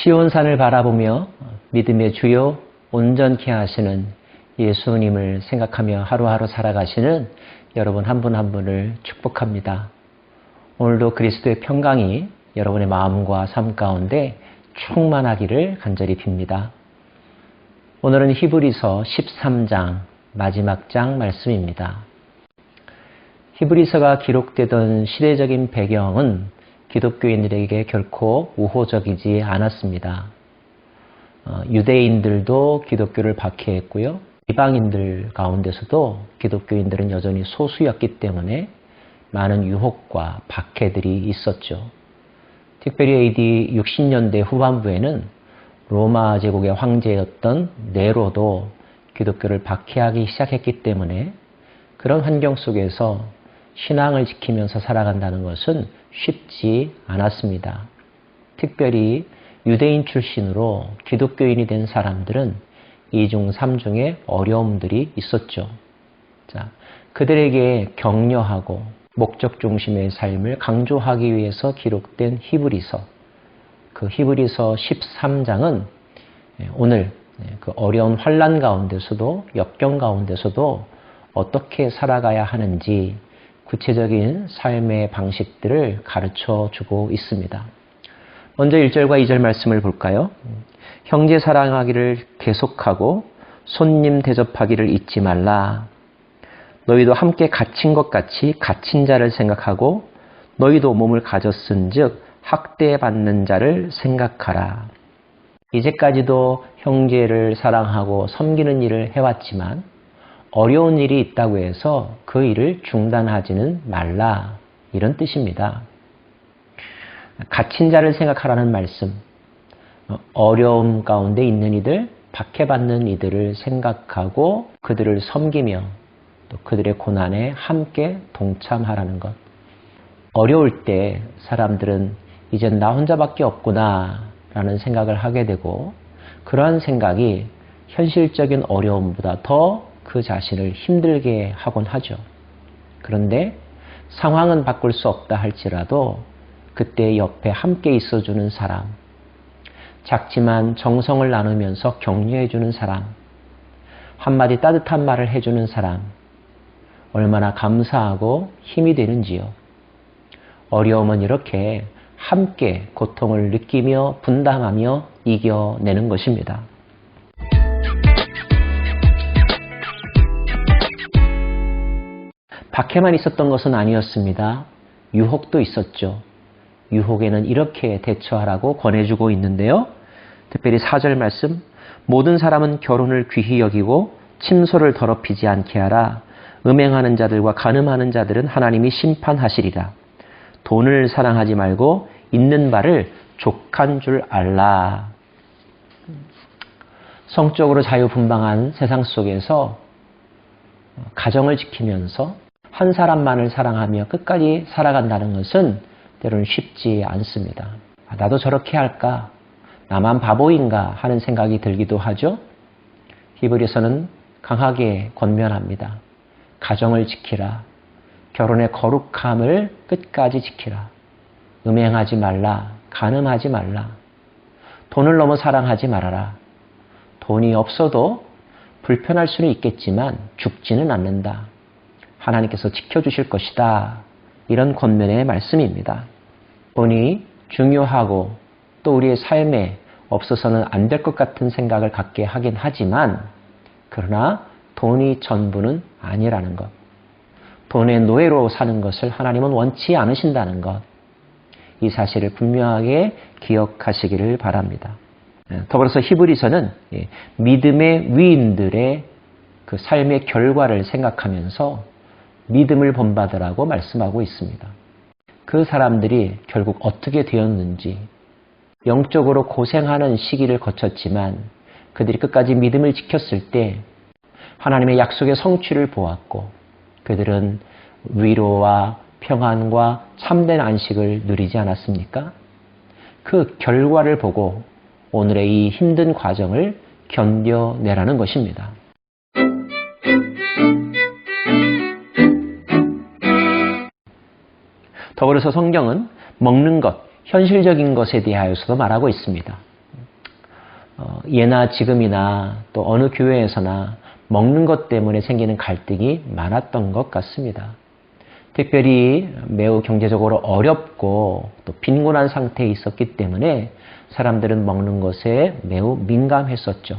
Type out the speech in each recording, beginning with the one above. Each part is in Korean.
시온산을 바라보며 믿음의 주요 온전케 하시는 예수님을 생각하며 하루하루 살아가시는 여러분 한 분 한 분을 축복합니다. 오늘도 그리스도의 평강이 여러분의 마음과 삶 가운데 충만하기를 간절히 빕니다. 오늘은 히브리서 13장 마지막 장 말씀입니다. 히브리서가 기록되던 시대적인 배경은 기독교인들에게 결코 우호적이지 않았습니다. 유대인들도 기독교를 박해했고요. 이방인들 가운데서도 기독교인들은 여전히 소수였기 때문에 많은 유혹과 박해들이 있었죠. 특별히 AD 60년대 후반부에는 로마 제국의 황제였던 네로도 기독교를 박해하기 시작했기 때문에 그런 환경 속에서 신앙을 지키면서 살아간다는 것은 쉽지 않았습니다. 특별히 유대인 출신으로 기독교인이 된 사람들은 이중 삼중의 어려움들이 있었죠. 그들에게 격려하고 목적 중심의 삶을 강조하기 위해서 기록된 히브리서, 그 히브리서 13장은 오늘 그 어려운 환난 가운데서도 역경 가운데서도 어떻게 살아가야 하는지 구체적인 삶의 방식들을 가르쳐 주고 있습니다. 먼저 1절과 2절 말씀을 볼까요? 형제 사랑하기를 계속하고 손님 대접하기를 잊지 말라. 너희도 함께 갇힌 것 같이 갇힌 자를 생각하고 너희도 몸을 가졌은 즉 학대받는 자를 생각하라. 이제까지도 형제를 사랑하고 섬기는 일을 해왔지만 어려운 일이 있다고 해서 그 일을 중단하지는 말라. 이런 뜻입니다. 갇힌 자를 생각하라는 말씀, 어려움 가운데 있는 이들, 박해받는 이들을 생각하고 그들을 섬기며 또 그들의 고난에 함께 동참하라는 것. 어려울 때 사람들은 이젠 나 혼자밖에 없구나 라는 생각을 하게 되고 그러한 생각이 현실적인 어려움보다 더 그 자신을 힘들게 하곤 하죠. 그런데 상황은 바꿀 수 없다 할지라도 그때 옆에 함께 있어주는 사람, 작지만 정성을 나누면서 격려해주는 사람, 한마디 따뜻한 말을 해주는 사람, 얼마나 감사하고 힘이 되는지요. 어려움은 이렇게 함께 고통을 느끼며 분담하며 이겨내는 것입니다. 박해만 있었던 것은 아니었습니다. 유혹도 있었죠. 유혹에는 이렇게 대처하라고 권해주고 있는데요. 특별히 4절 말씀, 모든 사람은 결혼을 귀히 여기고 침소를 더럽히지 않게 하라. 음행하는 자들과 간음하는 자들은 하나님이 심판하시리라. 돈을 사랑하지 말고 있는 바를 족한 줄 알라. 성적으로 자유분방한 세상 속에서 가정을 지키면서 한 사람만을 사랑하며 끝까지 살아간다는 것은 때로는 쉽지 않습니다. 나도 저렇게 할까? 나만 바보인가? 하는 생각이 들기도 하죠. 히브리서는 강하게 권면합니다. 가정을 지키라. 결혼의 거룩함을 끝까지 지키라. 음행하지 말라. 간음하지 말라. 돈을 너무 사랑하지 말아라. 돈이 없어도 불편할 수는 있겠지만 죽지는 않는다. 하나님께서 지켜주실 것이다. 이런 권면의 말씀입니다. 돈이 중요하고 또 우리의 삶에 없어서는 안 될 것 같은 생각을 갖게 하긴 하지만 그러나 돈이 전부는 아니라는 것. 돈의 노예로 사는 것을 하나님은 원치 않으신다는 것. 이 사실을 분명하게 기억하시기를 바랍니다. 더불어서 히브리서는 믿음의 위인들의 그 삶의 결과를 생각하면서 믿음을 본받으라고 말씀하고 있습니다. 그 사람들이 결국 어떻게 되었는지 영적으로 고생하는 시기를 거쳤지만 그들이 끝까지 믿음을 지켰을 때 하나님의 약속의 성취를 보았고 그들은 위로와 평안과 참된 안식을 누리지 않았습니까? 그 결과를 보고 오늘의 이 힘든 과정을 견뎌내라는 것입니다. 더불어서 성경은 먹는 것, 현실적인 것에 대하여서도 말하고 있습니다. 예나 지금이나 또 어느 교회에서나 먹는 것 때문에 생기는 갈등이 많았던 것 같습니다. 특별히 매우 경제적으로 어렵고 또 빈곤한 상태에 있었기 때문에 사람들은 먹는 것에 매우 민감했었죠.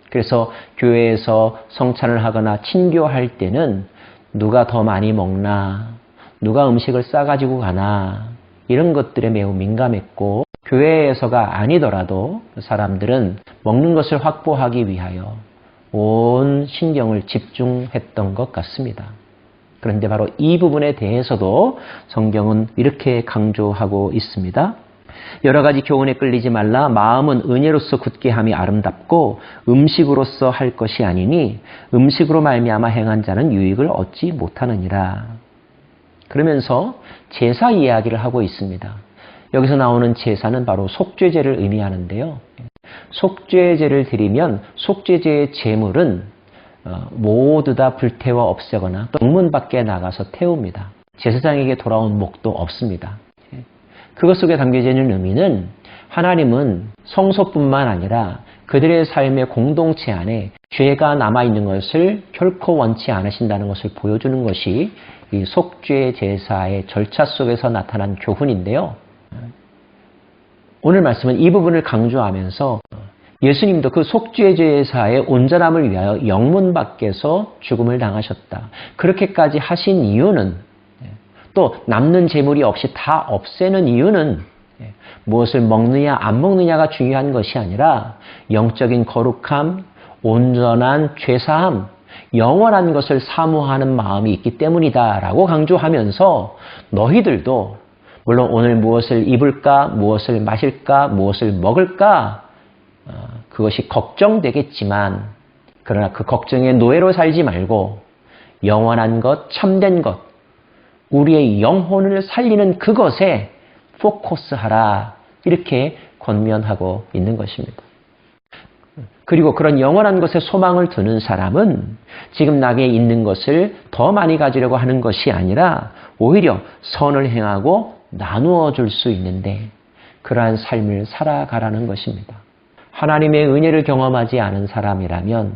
그래서 교회에서 성찬을 하거나 친교할 때는 누가 더 많이 먹나, 누가 음식을 싸가지고 가나 이런 것들에 매우 민감했고 교회에서가 아니더라도 사람들은 먹는 것을 확보하기 위하여 온 신경을 집중했던 것 같습니다. 그런데 바로 이 부분에 대해서도 성경은 이렇게 강조하고 있습니다. 여러 가지 교훈에 끌리지 말라. 마음은 은혜로서 굳게 함이 아름답고 음식으로서 할 것이 아니니 음식으로 말미암아 행한 자는 유익을 얻지 못하느니라. 그러면서 제사 이야기를 하고 있습니다. 여기서 나오는 제사는 바로 속죄제를 의미하는데요. 속죄제를 드리면 속죄제의 제물은 모두 다 불태워 없애거나 또 문 밖에 나가서 태웁니다. 제사장에게 돌아온 목도 없습니다. 그것 속에 담겨져 있는 의미는 하나님은 성소뿐만 아니라 그들의 삶의 공동체 안에 죄가 남아있는 것을 결코 원치 않으신다는 것을 보여주는 것이 이 속죄 제사의 절차 속에서 나타난 교훈인데요. 오늘 말씀은 이 부분을 강조하면서 예수님도 그 속죄 제사의 온전함을 위하여 영문 밖에서 죽음을 당하셨다. 그렇게까지 하신 이유는 또 남는 재물이 없이 다 없애는 이유는 무엇을 먹느냐 안 먹느냐가 중요한 것이 아니라 영적인 거룩함, 온전한 죄사함, 영원한 것을 사모하는 마음이 있기 때문이다라고 강조하면서 너희들도 물론 오늘 무엇을 입을까, 무엇을 마실까, 무엇을 먹을까 그것이 걱정되겠지만 그러나 그 걱정의 노예로 살지 말고 영원한 것, 참된 것, 우리의 영혼을 살리는 그것에 포커스하라 이렇게 권면하고 있는 것입니다. 그리고 그런 영원한 것에 소망을 두는 사람은 지금 나에게 있는 것을 더 많이 가지려고 하는 것이 아니라 오히려 선을 행하고 나누어 줄 수 있는데 그러한 삶을 살아가라는 것입니다. 하나님의 은혜를 경험하지 않은 사람이라면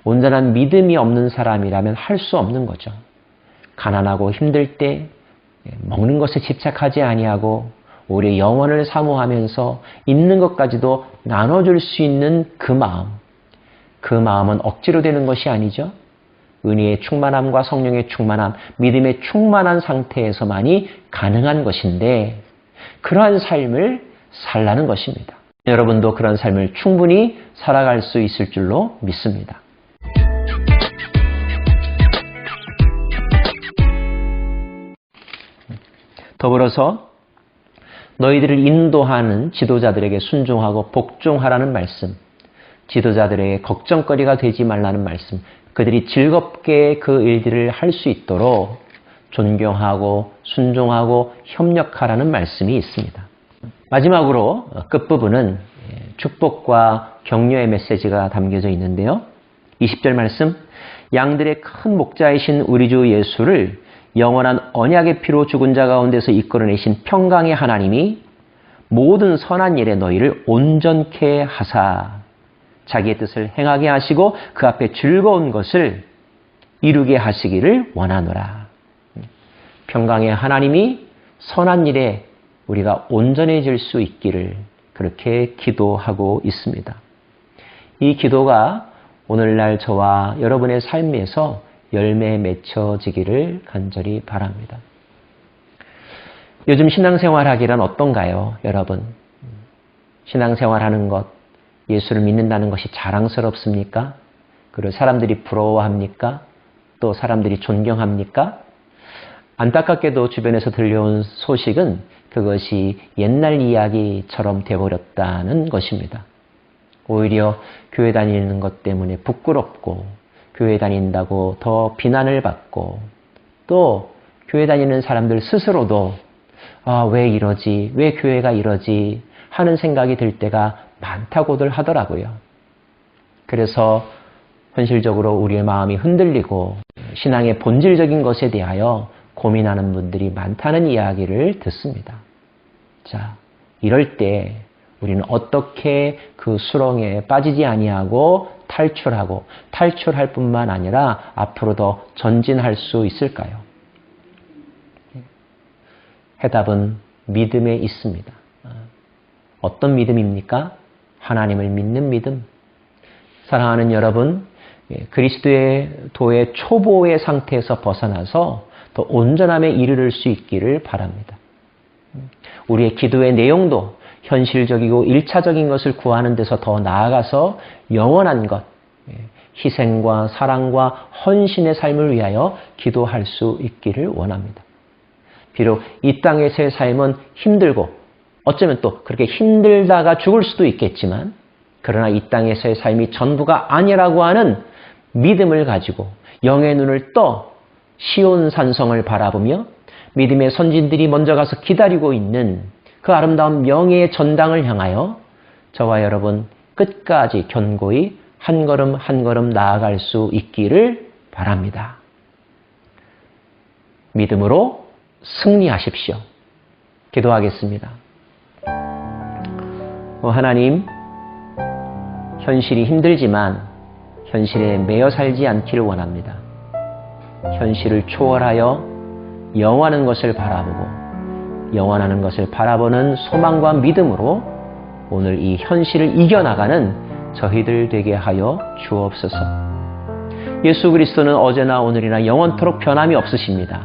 온전한 믿음이 없는 사람이라면 할 수 없는 거죠. 가난하고 힘들 때 먹는 것에 집착하지 아니하고 오히려 영원을 사모하면서 있는 것까지도 나눠줄 수 있는 그 마음은 억지로 되는 것이 아니죠. 은혜의 충만함과 성령의 충만함, 믿음의 충만한 상태에서만이 가능한 것인데 그러한 삶을 살라는 것입니다. 여러분도 그런 삶을 충분히 살아갈 수 있을 줄로 믿습니다. 더불어서 너희들을 인도하는 지도자들에게 순종하고 복종하라는 말씀, 지도자들에게 걱정거리가 되지 말라는 말씀, 그들이 즐겁게 그 일들을 할 수 있도록 존경하고 순종하고 협력하라는 말씀이 있습니다. 마지막으로 끝부분은 축복과 격려의 메시지가 담겨져 있는데요. 20절 말씀, 양들의 큰 목자이신 우리 주 예수를 영원한 언약의 피로 죽은 자 가운데서 이끌어내신 평강의 하나님이 모든 선한 일에 너희를 온전케 하사 자기의 뜻을 행하게 하시고 그 앞에 즐거운 것을 이루게 하시기를 원하노라. 평강의 하나님이 선한 일에 우리가 온전해질 수 있기를 그렇게 기도하고 있습니다. 이 기도가 오늘날 저와 여러분의 삶에서 열매에 맺혀지기를 간절히 바랍니다. 요즘 신앙생활하기란 어떤가요, 여러분? 신앙생활하는 것, 예수를 믿는다는 것이 자랑스럽습니까? 그리고 사람들이 부러워합니까? 또 사람들이 존경합니까? 안타깝게도 주변에서 들려온 소식은 그것이 옛날 이야기처럼 되어버렸다는 것입니다. 오히려 교회 다니는 것 때문에 부끄럽고 교회 다닌다고 더 비난을 받고 또 교회 다니는 사람들 스스로도 왜 이러지? 왜 교회가 이러지? 하는 생각이 들 때가 많다고들 하더라고요. 그래서 현실적으로 우리의 마음이 흔들리고 신앙의 본질적인 것에 대하여 고민하는 분들이 많다는 이야기를 듣습니다. 자, 이럴 때 우리는 어떻게 그 수렁에 빠지지 아니하고 탈출하고 탈출할 뿐만 아니라 앞으로 더 전진할 수 있을까요? 해답은 믿음에 있습니다. 어떤 믿음입니까? 하나님을 믿는 믿음. 사랑하는 여러분, 그리스도의 도의 초보의 상태에서 벗어나서 더 온전함에 이르를 수 있기를 바랍니다. 우리의 기도의 내용도 현실적이고 일차적인 것을 구하는 데서 더 나아가서 영원한 것, 희생과 사랑과 헌신의 삶을 위하여 기도할 수 있기를 원합니다. 비록 이 땅에서의 삶은 힘들고 어쩌면 또 그렇게 힘들다가 죽을 수도 있겠지만, 그러나 이 땅에서의 삶이 전부가 아니라고 하는 믿음을 가지고 영의 눈을 떠 시온 산성을 바라보며 믿음의 선진들이 먼저 가서 기다리고 있는 그 아름다운 명예의 전당을 향하여 저와 여러분 끝까지 견고히 한 걸음 한 걸음 나아갈 수 있기를 바랍니다. 믿음으로 승리하십시오. 기도하겠습니다. 하나님, 현실이 힘들지만 현실에 매여 살지 않기를 원합니다. 현실을 초월하여 영원한 것을 바라보고 영원한 것을 바라보는 소망과 믿음으로 오늘 이 현실을 이겨나가는 저희들 되게 하여 주옵소서. 예수 그리스도는 어제나 오늘이나 영원토록 변함이 없으십니다.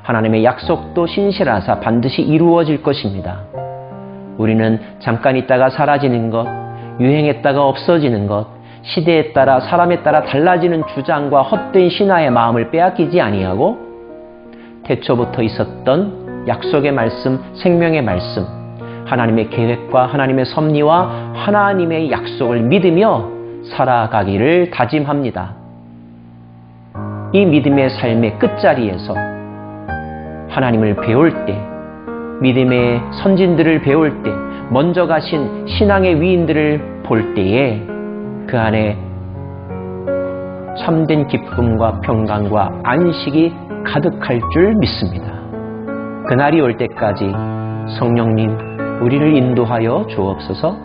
하나님의 약속도 신실하사 반드시 이루어질 것입니다. 우리는 잠깐 있다가 사라지는 것, 유행했다가 없어지는 것, 시대에 따라 사람에 따라 달라지는 주장과 헛된 신화의 마음을 빼앗기지 아니하고 태초부터 있었던 약속의 말씀, 생명의 말씀, 하나님의 계획과 하나님의 섭리와 하나님의 약속을 믿으며 살아가기를 다짐합니다. 이 믿음의 삶의 끝자리에서 하나님을 배울 때, 믿음의 선진들을 배울 때, 먼저 가신 신앙의 위인들을 볼 때에 그 안에 참된 기쁨과 평강과 안식이 가득할 줄 믿습니다. 그날이 올 때까지 성령님 우리를 인도하여 주옵소서.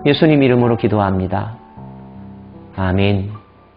예수님 이름으로 기도합니다. 아멘.